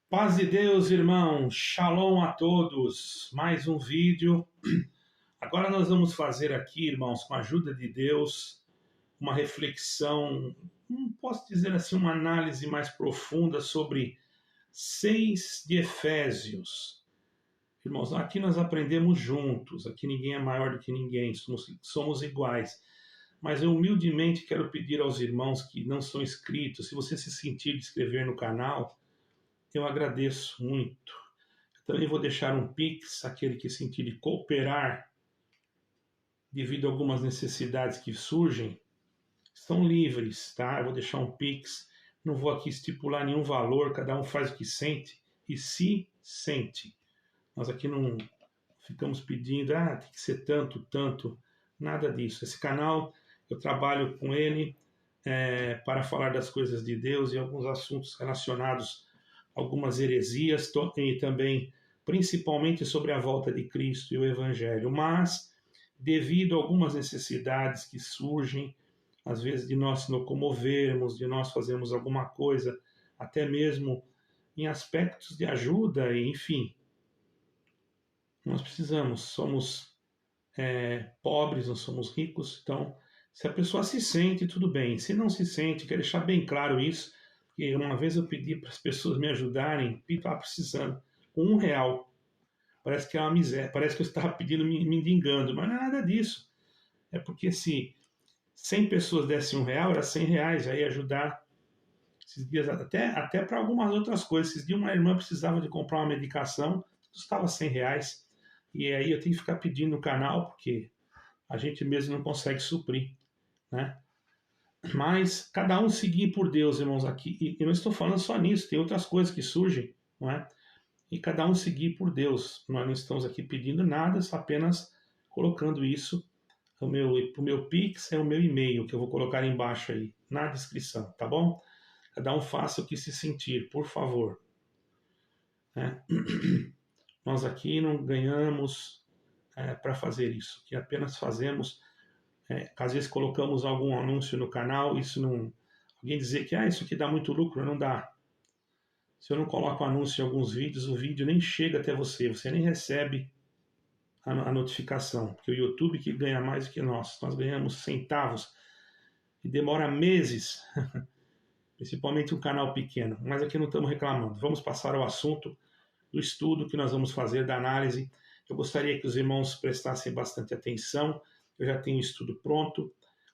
Paz de Deus, irmão. Shalom a todos. Mais um vídeo. Agora nós vamos fazer aqui, irmãos, com a ajuda de Deus, uma reflexão, não posso dizer assim, uma análise mais profunda sobre 6 de Efésios. Irmãos, aqui nós aprendemos juntos, aqui ninguém é maior do que ninguém, somos iguais. Mas eu humildemente quero pedir aos irmãos que não são inscritos, se você se sentir de inscrever no canal, eu agradeço muito. Eu também vou deixar um Pix, aquele que sentir de cooperar devido a algumas necessidades que surgem, estão livres, tá? Eu vou deixar um Pix, não vou aqui estipular nenhum valor, cada um faz o que sente e se sente. Nós aqui não ficamos pedindo, tem que ser tanto, nada disso. Esse canal, eu trabalho com ele para falar das coisas de Deus e alguns assuntos relacionados algumas heresias e também, principalmente, sobre a volta de Cristo e o Evangelho. Mas, devido a algumas necessidades que surgem, às vezes de nós nos locomovermos, de nós fazermos alguma coisa, até mesmo em aspectos de ajuda, enfim, nós precisamos, somos pobres, não somos ricos, então, se a pessoa se sente, tudo bem. Se não se sente, quero deixar bem claro isso, porque uma vez eu pedi para as pessoas me ajudarem, e estava precisando, com R$1. Parece que é uma miséria, parece que eu estava pedindo, me mendigando, mas não é nada disso. É porque se 100 pessoas dessem R$1, era R$100, já ia ajudar esses dias, até para algumas outras coisas. Esses dias uma irmã precisava de comprar uma medicação, custava R$100, e aí eu tenho que ficar pedindo no canal, porque a gente mesmo não consegue suprir, né? Mas cada um seguir por Deus, irmãos, aqui, e eu não estou falando só nisso, tem outras coisas que surgem, não é? E cada um seguir por Deus. Nós não estamos aqui pedindo nada, só apenas colocando isso. O meu Pix é o meu e-mail, que eu vou colocar embaixo aí, na descrição, tá bom? Cada um faça o que se sentir, por favor. Nós aqui não ganhamos para fazer isso, que apenas fazemos, às vezes colocamos algum anúncio no canal, isso não... Alguém dizer que isso aqui dá muito lucro, não dá. Se eu não coloco anúncio em alguns vídeos, o vídeo nem chega até você nem recebe a notificação, porque o YouTube que ganha mais do que nós ganhamos centavos e demora meses, principalmente um canal pequeno, mas aqui não estamos reclamando. Vamos passar ao assunto do estudo que nós vamos fazer, da análise. Eu gostaria que os irmãos prestassem bastante atenção, eu já tenho o estudo pronto,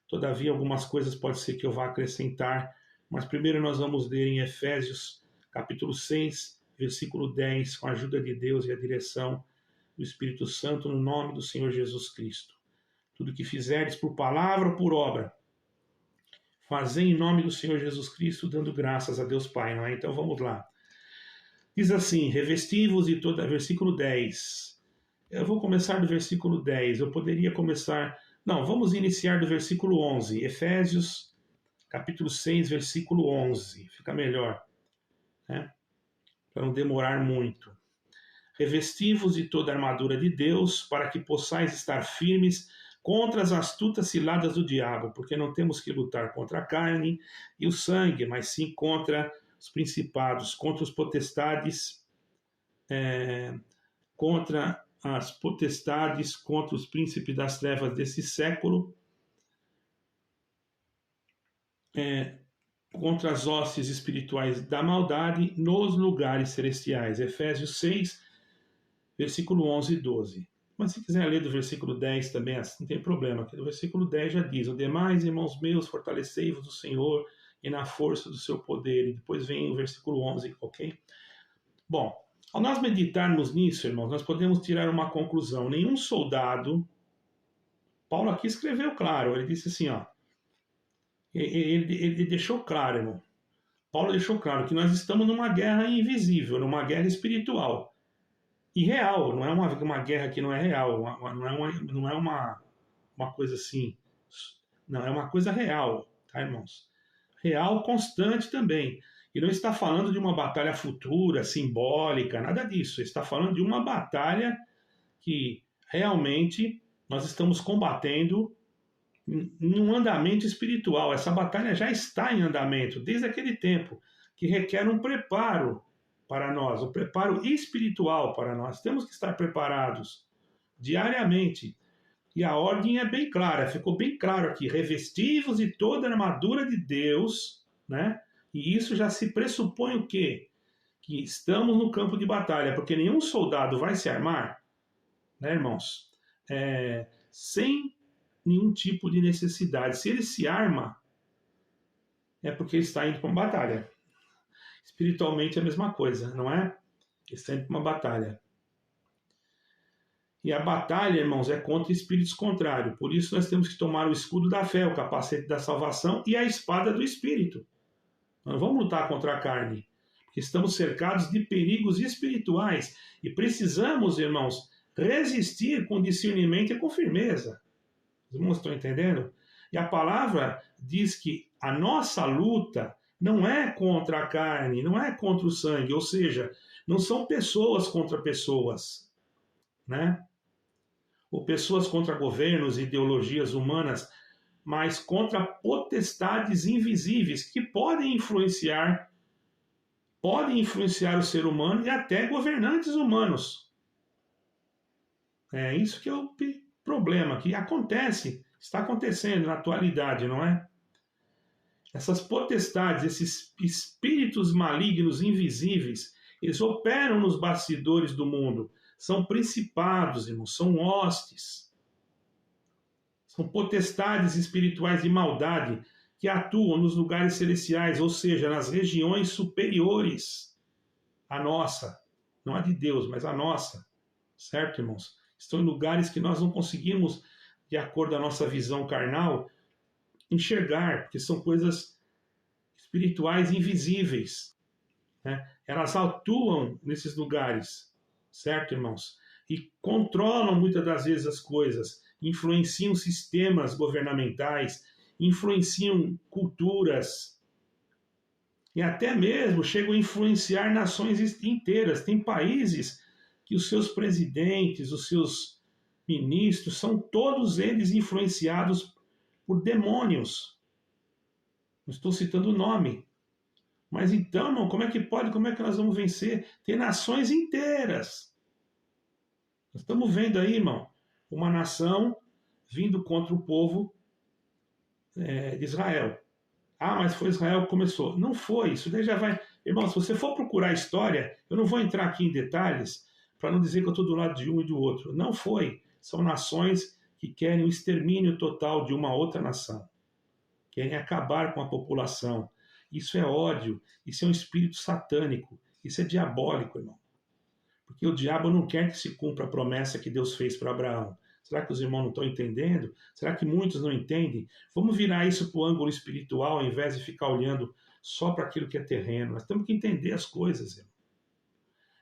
todavia algumas coisas pode ser que eu vá acrescentar, mas primeiro nós vamos ler em Efésios capítulo 6, versículo 10, com a ajuda de Deus e a direção do Espírito Santo, no nome do Senhor Jesus Cristo. Tudo que fizerdes por palavra ou por obra, fazei em nome do Senhor Jesus Cristo, dando graças a Deus Pai, não é? Então vamos lá. Diz assim, revesti-vos de toda... Versículo 10. Eu vou começar do versículo 10. Eu poderia começar... Não, vamos iniciar do versículo 11. Efésios, capítulo 6, versículo 11. Fica melhor, né? Para não demorar muito. Revesti-vos de toda a armadura de Deus, para que possais estar firmes contra as astutas ciladas do diabo, porque não temos que lutar contra a carne e o sangue, mas sim contra os principados, contra os potestades, contra as potestades, contra os príncipes das trevas desse século, contra as hostes espirituais da maldade nos lugares celestiais. Efésios 6, versículo 11 e 12. Mas se quiser ler do versículo 10 também, não tem problema, porque o versículo 10 já diz: o demais, irmãos meus, fortalecei-vos do Senhor e na força do seu poder. E depois vem o versículo 11, ok? Bom, ao nós meditarmos nisso, irmãos, nós podemos tirar uma conclusão. Nenhum soldado... Paulo aqui escreveu claro, ele disse assim, ele deixou claro, irmão. Paulo deixou claro que nós estamos numa guerra invisível, numa guerra espiritual. E real, não é uma guerra que não é real, não é uma coisa assim, não, é uma coisa real, tá, irmãos? Real, constante também. E não está falando de uma batalha futura, simbólica, nada disso. Está falando de uma batalha que realmente nós estamos combatendo em um andamento espiritual. Essa batalha já está em andamento desde aquele tempo, que requer um preparo para nós, o preparo espiritual para nós. Temos que estar preparados diariamente. E a ordem é bem clara, ficou bem claro aqui: revestivos de toda a armadura de Deus, né? E isso já se pressupõe o quê? Que estamos no campo de batalha, porque nenhum soldado vai se armar, né, irmãos, sem nenhum tipo de necessidade. Se ele se arma, é porque ele está indo para uma batalha. Espiritualmente é a mesma coisa, não é? Ele está indo para uma batalha. E a batalha, irmãos, é contra espíritos contrários. Por isso nós temos que tomar o escudo da fé, o capacete da salvação e a espada do Espírito. Nós não vamos lutar contra a carne, porque estamos cercados de perigos espirituais e precisamos, irmãos, resistir com discernimento e com firmeza. Os irmãos estão entendendo? E a palavra diz que a nossa luta não é contra a carne, não é contra o sangue, ou seja, não são pessoas contra pessoas, né? Ou pessoas contra governos e ideologias humanas, mas contra potestades invisíveis que podem influenciar o ser humano e até governantes humanos. É isso que é o problema, que acontece, está acontecendo na atualidade, não é? Essas potestades, esses espíritos malignos invisíveis, eles operam nos bastidores do mundo. São principados, irmãos, são hostes. São potestades espirituais de maldade que atuam nos lugares celestiais, ou seja, nas regiões superiores à nossa. Não a de Deus, mas a nossa. Certo, irmãos? Estão em lugares que nós não conseguimos, de acordo com a nossa visão carnal, enxergar, porque são coisas espirituais invisíveis, né? Elas atuam nesses lugares, certo, irmãos? E controlam muitas das vezes as coisas, influenciam sistemas governamentais, influenciam culturas e até mesmo chegam a influenciar nações inteiras. Tem países que os seus presidentes, os seus ministros, são todos eles influenciados por demônios. Não estou citando o nome. Mas então, irmão, como é que pode? Como é que nós vamos vencer? Tem nações inteiras. Nós estamos vendo aí, irmão, uma nação vindo contra o povo de Israel. Ah, mas foi Israel que começou. Não foi, isso daí já vai... Irmão, se você for procurar a história, eu não vou entrar aqui em detalhes para não dizer que eu estou do lado de um e do outro. Não foi. São nações que querem o extermínio total de uma outra nação. Querem acabar com a população. Isso é ódio, isso é um espírito satânico, isso é diabólico, irmão. Porque o diabo não quer que se cumpra a promessa que Deus fez para Abraão. Será que os irmãos não estão entendendo? Será que muitos não entendem? Vamos virar isso para o ângulo espiritual, ao invés de ficar olhando só para aquilo que é terreno. Nós temos que entender as coisas, irmão.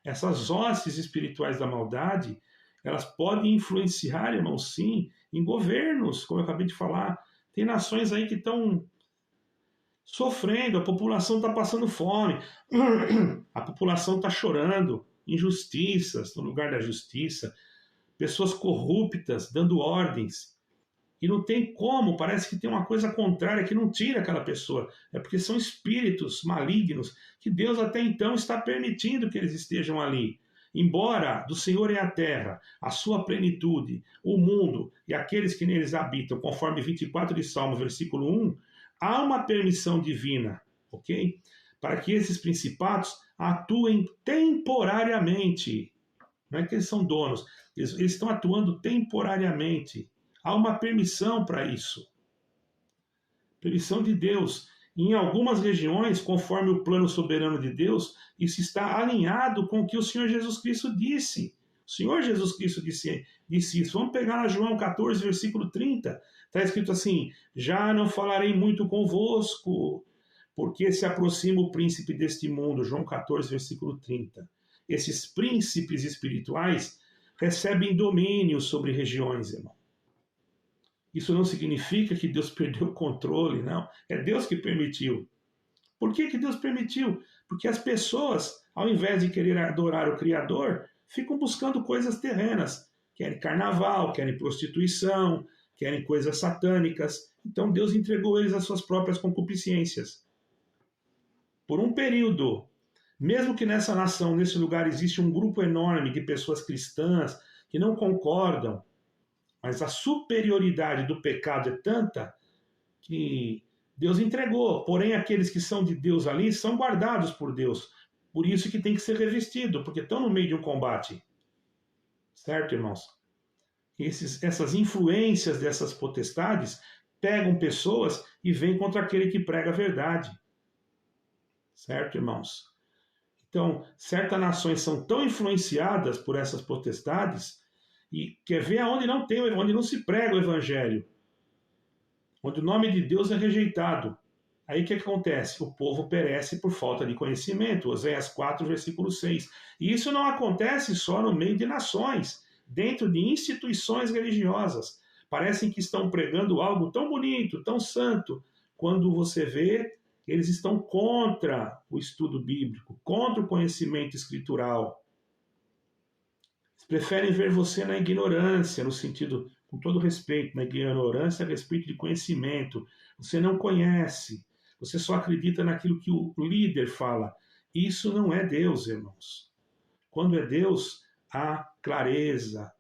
Essas hostes espirituais da maldade, elas podem influenciar, irmão, sim, em governos, como eu acabei de falar. Tem nações aí que estão sofrendo, a população está passando fome, a população está chorando, injustiças no lugar da justiça, pessoas corruptas dando ordens, e não tem como, parece que tem uma coisa contrária que não tira aquela pessoa, é porque são espíritos malignos que Deus até então está permitindo que eles estejam ali. Embora do Senhor é a terra, a sua plenitude, o mundo e aqueles que neles habitam, conforme 24 de Salmo, versículo 1, há uma permissão divina, ok? Para que esses principados atuem temporariamente. Não é que eles são donos, eles estão atuando temporariamente. Há uma permissão para isso. Permissão de Deus. Em algumas regiões, conforme o plano soberano de Deus, isso está alinhado com o que o Senhor Jesus Cristo disse. O Senhor Jesus Cristo disse isso. Vamos pegar lá João 14, versículo 30. Está escrito assim: já não falarei muito convosco, porque se aproxima o príncipe deste mundo. João 14, versículo 30. Esses príncipes espirituais recebem domínio sobre regiões, irmão. Isso não significa que Deus perdeu o controle, não. É Deus que permitiu. Por que Deus permitiu? Porque as pessoas, ao invés de querer adorar o Criador, ficam buscando coisas terrenas. Querem carnaval, querem prostituição, querem coisas satânicas. Então Deus entregou eles às suas próprias concupiscências. Por um período. Mesmo que nessa nação, nesse lugar, existe um grupo enorme de pessoas cristãs que não concordam, mas a superioridade do pecado é tanta que Deus entregou. Porém, aqueles que são de Deus ali são guardados por Deus. Por isso que tem que ser revestido, porque estão no meio de um combate. Certo, irmãos? Essas influências dessas potestades pegam pessoas e vêm contra aquele que prega a verdade. Certo, irmãos? Então, certas nações são tão influenciadas por essas potestades e quer ver aonde não tem, onde não se prega o evangelho, onde o nome de Deus é rejeitado. Aí o que acontece? O povo perece por falta de conhecimento. Oséias 4, versículo 6. E isso não acontece só no meio de nações, dentro de instituições religiosas. Parecem que estão pregando algo tão bonito, tão santo, quando você vê, eles estão contra o estudo bíblico, contra o conhecimento escritural. Eles preferem ver você na ignorância, no sentido, com todo respeito, na ignorância a respeito de conhecimento. Você não conhece. Você só acredita naquilo que o líder fala. Isso não é Deus, irmãos. Quando é Deus, há clareza,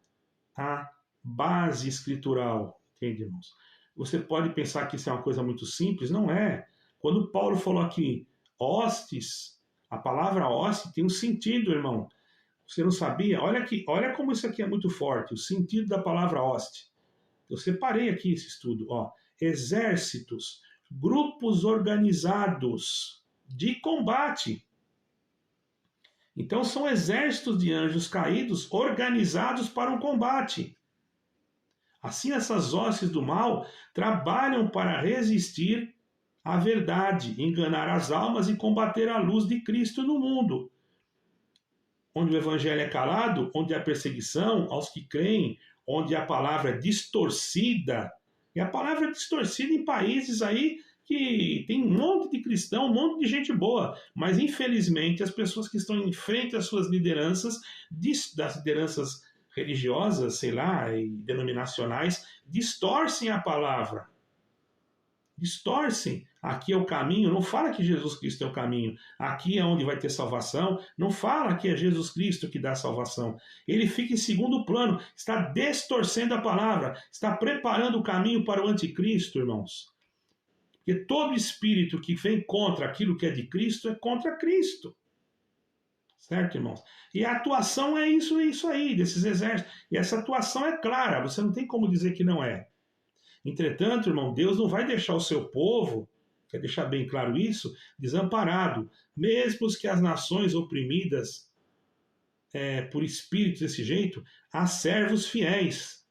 há base escritural. Entende, irmãos? Você pode pensar que isso é uma coisa muito simples. Não é. Quando Paulo falou aqui, hostes, a palavra hoste tem um sentido, irmão. Você não sabia? Olha aqui, olha como isso aqui é muito forte, o sentido da palavra hoste. Eu separei aqui esse estudo. Ó. Exércitos, grupos organizados de combate. Então são exércitos de anjos caídos organizados para um combate. Assim essas hostes do mal trabalham para resistir à verdade, enganar as almas e combater a luz de Cristo no mundo. Onde o evangelho é calado, onde há perseguição aos que creem, onde a palavra é distorcida. E a palavra é distorcida em países aí que tem um monte de cristão, um monte de gente boa. Mas, infelizmente, as pessoas que estão em frente às suas lideranças, das lideranças religiosas, sei lá, e denominacionais, distorcem a palavra. Distorcem. Aqui é o caminho, não fala que Jesus Cristo é o caminho. Aqui é onde vai ter salvação, não fala que é Jesus Cristo que dá salvação. Ele fica em segundo plano, está distorcendo a palavra, está preparando o caminho para o anticristo, irmãos. Porque todo espírito que vem contra aquilo que é de Cristo é contra Cristo. Certo, irmãos? E a atuação é isso aí, desses exércitos. E essa atuação é clara, você não tem como dizer que não é. Entretanto, irmão, Deus não vai deixar o seu povo, quer deixar bem claro isso, desamparado. Mesmo que as nações oprimidas por espíritos desse jeito, há servos fiéis.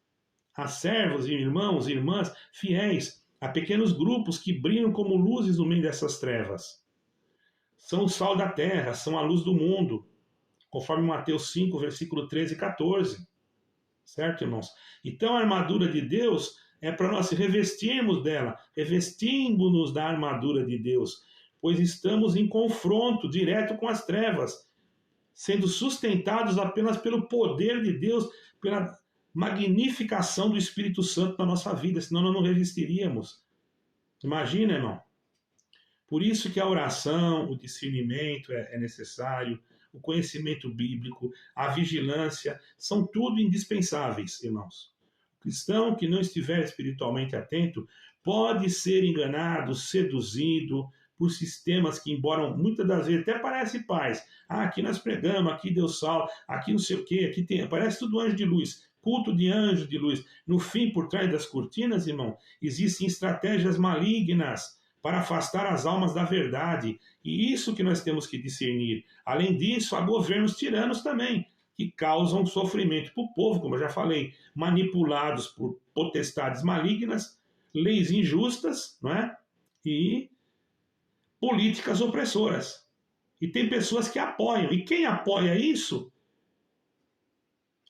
Há servos, irmãos e irmãs fiéis. Há pequenos grupos que brilham como luzes no meio dessas trevas. São o sal da terra, são a luz do mundo, conforme Mateus 5, versículo 13 e 14. Certo, irmãos? Então a armadura de Deus é para nós revestirmos dela, revestimos-nos da armadura de Deus, pois estamos em confronto direto com as trevas, sendo sustentados apenas pelo poder de Deus, pela magnificação do Espírito Santo na nossa vida, senão nós não resistiríamos. Imagina, irmão. Por isso que a oração, o discernimento é necessário, o conhecimento bíblico, a vigilância, são tudo indispensáveis, irmãos. O cristão que não estiver espiritualmente atento pode ser enganado, seduzido por sistemas que, embora muitas das vezes até parece paz. Aqui nós pregamos, aqui Deus salva, aqui não sei o quê, aqui tem, parece tudo anjo de luz, culto de anjo de luz. No fim, por trás das cortinas, irmão, existem estratégias malignas para afastar as almas da verdade. E isso que nós temos que discernir. Além disso, há governos tiranos também, que causam sofrimento para o povo, como eu já falei, manipulados por potestades malignas, leis injustas, não é? E políticas opressoras. E tem pessoas que apoiam. E quem apoia isso,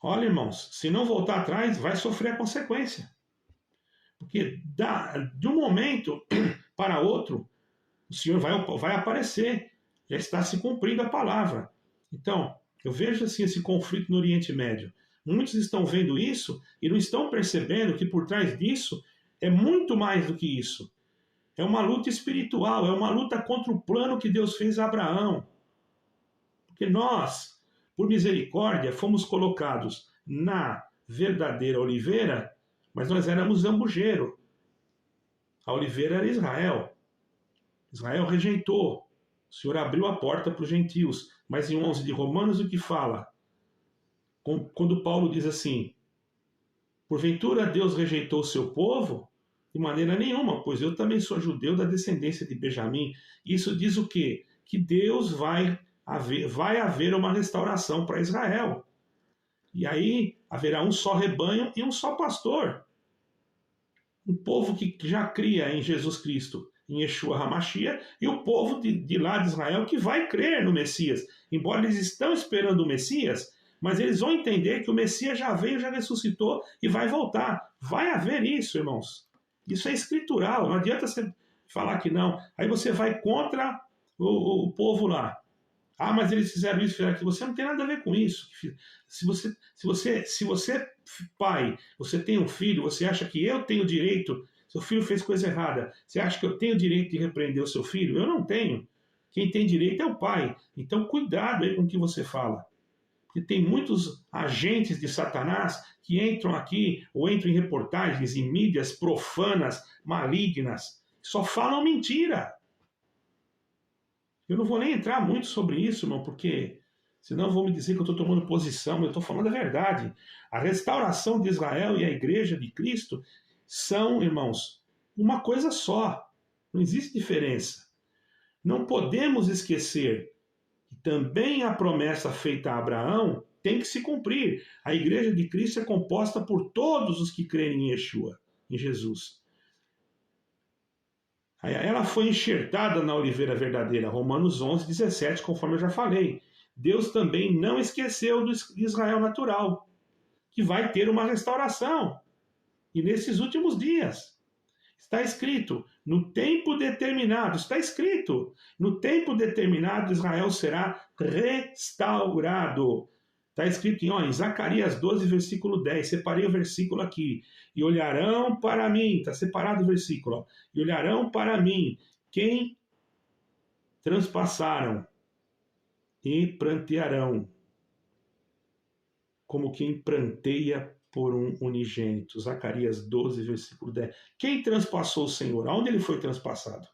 olha, irmãos, se não voltar atrás, vai sofrer a consequência. Porque de um momento para outro, o Senhor vai aparecer. Já está se cumprindo a palavra. Então, eu vejo assim esse conflito no Oriente Médio. Muitos estão vendo isso e não estão percebendo que por trás disso é muito mais do que isso. É uma luta espiritual, é uma luta contra o plano que Deus fez a Abraão. Porque nós, por misericórdia, fomos colocados na verdadeira oliveira, mas nós éramos zambujeiro. A oliveira era Israel. Israel rejeitou. O Senhor abriu a porta para os gentios. Mas em 11 de Romanos o que fala? Quando Paulo diz assim, porventura Deus rejeitou o seu povo? De maneira nenhuma, pois eu também sou judeu da descendência de Benjamim. Isso diz o quê? Que Deus vai haver uma restauração para Israel. E aí haverá um só rebanho e um só pastor. Um povo que já cria em Jesus Cristo, em Yeshua HaMashiach, e o povo de lá de Israel que vai crer no Messias. Embora eles estão esperando o Messias, mas eles vão entender que o Messias já veio, já ressuscitou e vai voltar. Vai haver isso, irmãos. Isso é escritural, não adianta você falar que não. Aí você vai contra o povo lá. Ah, mas eles fizeram isso, fizeram aquilo. Você não tem nada a ver com isso. Se você, pai, você tem um filho, você acha que eu tenho direito, seu filho fez coisa errada, você acha que eu tenho direito de repreender o seu filho? Eu não tenho. Quem tem direito é o pai. Então, cuidado aí com o que você fala. Porque tem muitos agentes de Satanás que entram aqui, ou entram em reportagens, em mídias profanas, malignas, só falam mentira. Eu não vou nem entrar muito sobre isso, irmão, porque senão vão me dizer que eu estou tomando posição, eu estou falando a verdade. A restauração de Israel e a igreja de Cristo são, irmãos, uma coisa só. Não existe diferença. Não podemos esquecer que também a promessa feita a Abraão tem que se cumprir. A igreja de Cristo é composta por todos os que creem em Yeshua, em Jesus. Ela foi enxertada na oliveira verdadeira, Romanos 11, 17, conforme eu já falei. Deus também não esqueceu do Israel natural, que vai ter uma restauração. E nesses últimos dias, está escrito, no tempo determinado, está escrito, no tempo determinado Israel será restaurado. Está escrito em Zacarias 12, versículo 10. Separei o versículo aqui. E olharão para mim. Está separado o versículo. Ó. E olharão para mim quem transpassaram e prantearão, como quem pranteia por um unigênito. Zacarias 12, versículo 10. Quem transpassou o Senhor? Aonde ele foi transpassado?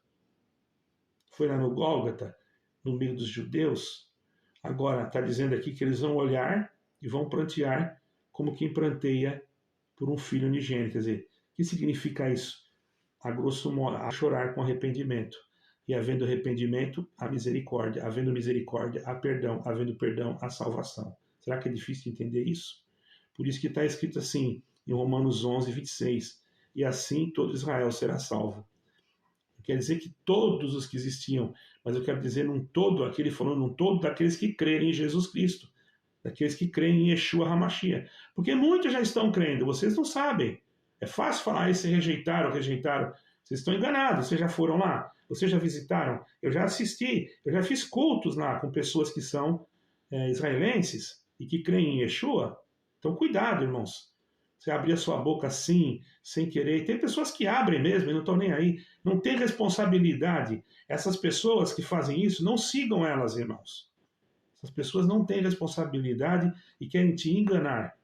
Foi lá no Gólgota, no meio dos judeus? Agora, está dizendo aqui que eles vão olhar e vão prantear como quem pranteia por um filho unigênito. Quer dizer, o que significa isso? A grosso modo, a chorar com arrependimento. E havendo arrependimento, há misericórdia. Havendo misericórdia, há perdão. Havendo perdão, há salvação. Será que é difícil entender isso? Por isso que está escrito assim, em Romanos 11, 26. E assim todo Israel será salvo. Quer dizer que todos os que existiam, mas eu quero dizer num todo, aqui ele falou num todo daqueles que crerem em Jesus Cristo, daqueles que creem em Yeshua HaMashiach. Porque muitos já estão crendo, vocês não sabem. É fácil falar, se rejeitaram. Vocês estão enganados, vocês já foram lá, vocês já visitaram. Eu já assisti, eu já fiz cultos lá com pessoas que são israelenses e que creem em Yeshua. Então cuidado, irmãos. Você abrir a sua boca assim, sem querer. Tem pessoas que abrem mesmo e não estão nem aí. Não tem responsabilidade. Essas pessoas que fazem isso, não sigam elas, irmãos. Essas pessoas não têm responsabilidade e querem te enganar.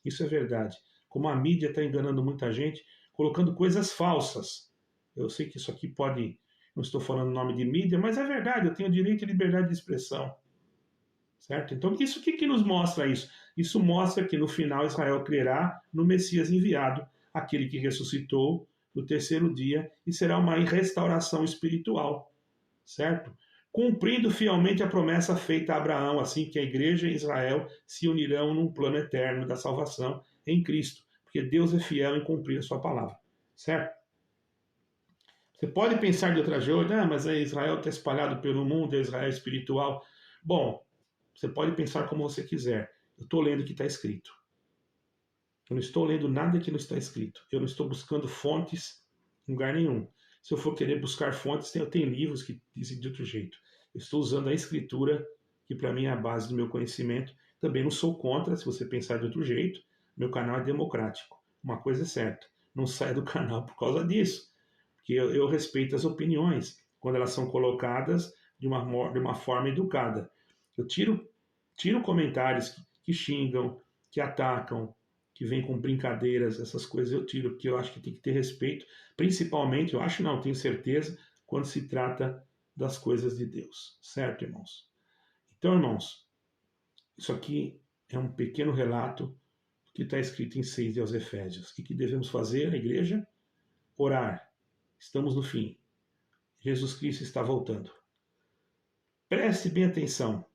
Isso é verdade. Como a mídia está enganando muita gente, colocando coisas falsas. Eu sei que isso aqui pode... Não estou falando o nome de mídia, mas é verdade. Eu tenho direito e liberdade de expressão. Certo? Então, isso o que nos mostra isso? Isso mostra que no final Israel crerá no Messias enviado, aquele que ressuscitou no terceiro dia, e será uma restauração espiritual, certo? Cumprindo fielmente a promessa feita a Abraão, assim que a igreja e Israel se unirão num plano eterno da salvação em Cristo, porque Deus é fiel em cumprir a sua palavra, certo? Você pode pensar de outra coisa, mas Israel está espalhado pelo mundo, é Israel espiritual. Bom, você pode pensar como você quiser. Eu estou lendo o que está escrito. Eu não estou lendo nada que não está escrito. Eu não estou buscando fontes em lugar nenhum. Se eu for querer buscar fontes, eu tenho livros que dizem de outro jeito. Eu estou usando a escritura, que para mim é a base do meu conhecimento. Também não sou contra, se você pensar de outro jeito. Meu canal é democrático. Uma coisa é certa. Não saia do canal por causa disso. Porque eu respeito as opiniões, quando elas são colocadas de uma forma educada. Eu tiro comentários que xingam, que atacam, que vêm com brincadeiras, essas coisas eu tiro, porque eu acho que tem que ter respeito, principalmente, eu acho não, tenho certeza, quando se trata das coisas de Deus. Certo, irmãos? Então, irmãos, isso aqui é um pequeno relato do que está escrito em 6 aos Efésios. O que devemos fazer na igreja? Orar. Estamos no fim. Jesus Cristo está voltando. Preste bem atenção.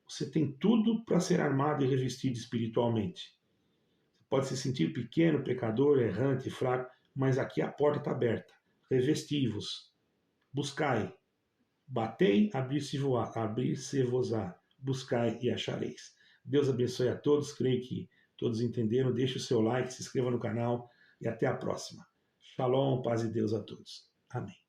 Você tem tudo para ser armado e revestido espiritualmente. Você pode se sentir pequeno, pecador, errante, fraco, mas aqui a porta está aberta. Revesti-vos. Buscai. Batei, abrir-se-vos-á. Buscai e achareis. Deus abençoe a todos. Creio que todos entenderam. Deixe o seu like, se inscreva no canal e até a próxima. Shalom, paz e Deus a todos. Amém.